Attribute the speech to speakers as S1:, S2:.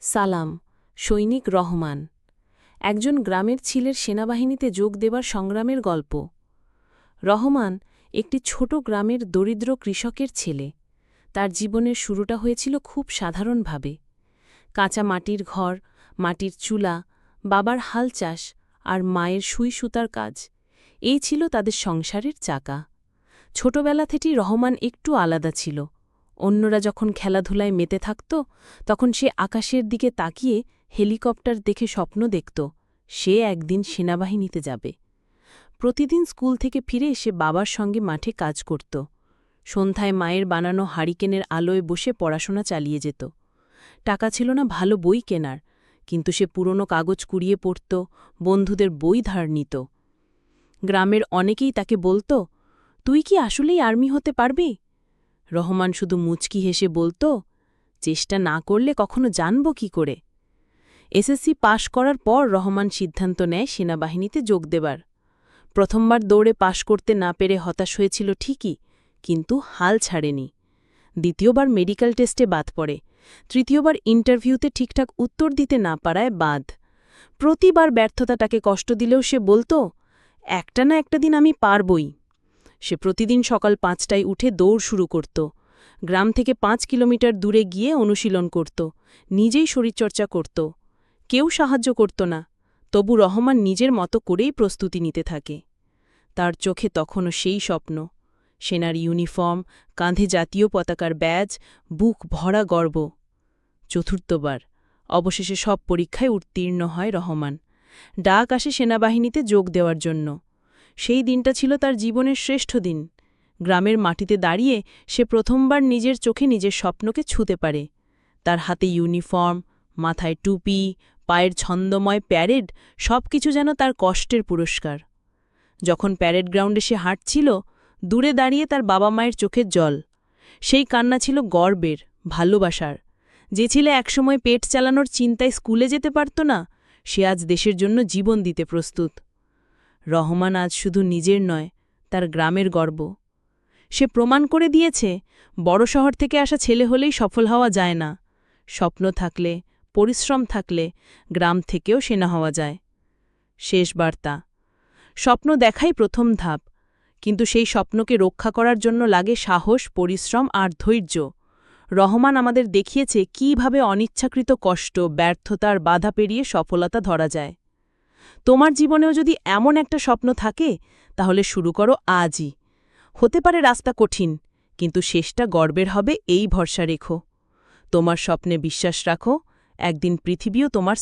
S1: সালাম। সৈনিক রহমান একজন গ্রামের ছেলের সেনাবাহিনীতে যোগ দেবার সংগ্রামের গল্প। রহমান একটি ছোট গ্রামের দরিদ্র কৃষকের ছেলে। তার জীবনের শুরুটা হয়েছিল খুব সাধারণভাবে। কাঁচা মাটির ঘর, মাটির চুলা, বাবার হাল চাষ আর মায়ের সুই সুতার কাজ, এই ছিল তাদের সংসারের চাকা। ছোটবেলা থেকেই রহমান একটু আলাদা ছিল। অন্যরা যখন খেলাধুলায় মেতে থাকত, তখন সে আকাশের দিকে তাকিয়ে হেলিকপ্টার দেখে স্বপ্ন দেখত সে একদিন সেনাবাহিনীতে যাবে। প্রতিদিন স্কুল থেকে ফিরে সে বাবার সঙ্গে মাঠে কাজ করত। সন্ধ্যায় মায়ের বানানো হারিকেনের আলোয় বসে পড়াশোনা চালিয়ে যেত। টাকা ছিল না ভালো বই কেনার, কিন্তু সে পুরনো কাগজ কুড়িয়ে পড়ত, বন্ধুদের বই ধার নিত। গ্রামের অনেকেই তাকে বলত, তুই কি আসলেই আর্মি হতে পারবি? রহমান শুধু মুচকি হেসে বলত, চেষ্টা না করলে কখনো জানব কি করে। এসএসসি পাশ করার পর রহমান সিদ্ধান্ত নেয় সেনাবাহিনীতে যোগ দেবার। প্রথমবার দৌড়ে পাশ করতে না পেরে হতাশ হয়েছিল ঠিকই, কিন্তু হাল ছাড়েনি। দ্বিতীয়বার মেডিকেল টেস্টে বাদ পড়ে, তৃতীয়বার ইন্টারভিউতে ঠিকঠাক উত্তর দিতে না পারায় বাদ। প্রতিবার ব্যর্থতা তাকে কষ্ট দিলেও সে বলত, একটা না একটা দিন আমি পারবই। সে প্রতিদিন সকাল ৫টায় উঠে দৌড় শুরু করত। গ্রাম থেকে ৫ কিলোমিটার দূরে গিয়ে অনুশীলন করত, নিজেই শরীরচর্চা করত। কেউ সাহায্য করত না, তবু রহমান নিজের মতো করেই প্রস্তুতি নিতে থাকে। তার চোখে তখনও সেই স্বপ্ন, সেনার ইউনিফর্ম, কাঁধে জাতীয় পতাকার ব্যাজ, বুক ভরা গর্ব। চতুর্থবার অবশেষে সব পরীক্ষায় উত্তীর্ণ হয় রহমান। ডাক আসে সেনাবাহিনীতে যোগ দেওয়ার জন্য। সেই দিনটা ছিল তার জীবনের শ্রেষ্ঠ দিন। গ্রামের মাটিতে দাঁড়িয়ে সে প্রথমবার নিজের চোখে নিজের স্বপ্নকে ছুঁতে পারে। তার হাতে ইউনিফর্ম, মাথায় টুপি, পায়ের ছন্দময় প্যারেড, সবকিছু যেন তার কষ্টের পুরস্কার। যখন প্যারেড গ্রাউন্ডে সে হাঁটছিল, দূরে দাঁড়িয়ে তার বাবা মায়ের চোখের জল। সেই কান্না ছিল গর্বের, ভালোবাসার। যে ছেলে একসময় পেট চালানোর চিন্তায় স্কুলে যেতে পারত না, সে আজ দেশের জন্য জীবন দিতে প্রস্তুত। রহমান আজ শুধু নিজের নয়, তার গ্রামের গর্ব। সে প্রমাণ করে দিয়েছে, বড় শহর থেকে আসা ছেলে হলেই সফল হওয়া যায় না। স্বপ্ন থাকলে, পরিশ্রম থাকলে, গ্রাম থেকেও সেনা হওয়া যায়। শেষ বার্তা, স্বপ্ন দেখাই প্রথম ধাপ, কিন্তু সেই স্বপ্নকে রক্ষা করার জন্য লাগে সাহস, পরিশ্রম আর ধৈর্য। রহমান আমাদের দেখিয়েছে কীভাবে অনিচ্ছাকৃত কষ্ট, ব্যর্থতার বাধা পেরিয়ে সফলতা ধরা যায়। তোমার জীবনেও যদি এমন একটা স্বপ্ন থাকে, তাহলে শুরু করো আজই। হতে পারে রাস্তা কঠিন, কিন্তু শেষটা গর্বের হবে, এই ভরসা রেখো। তোমার স্বপ্নে বিশ্বাস রাখো, একদিন পৃথিবীও তোমার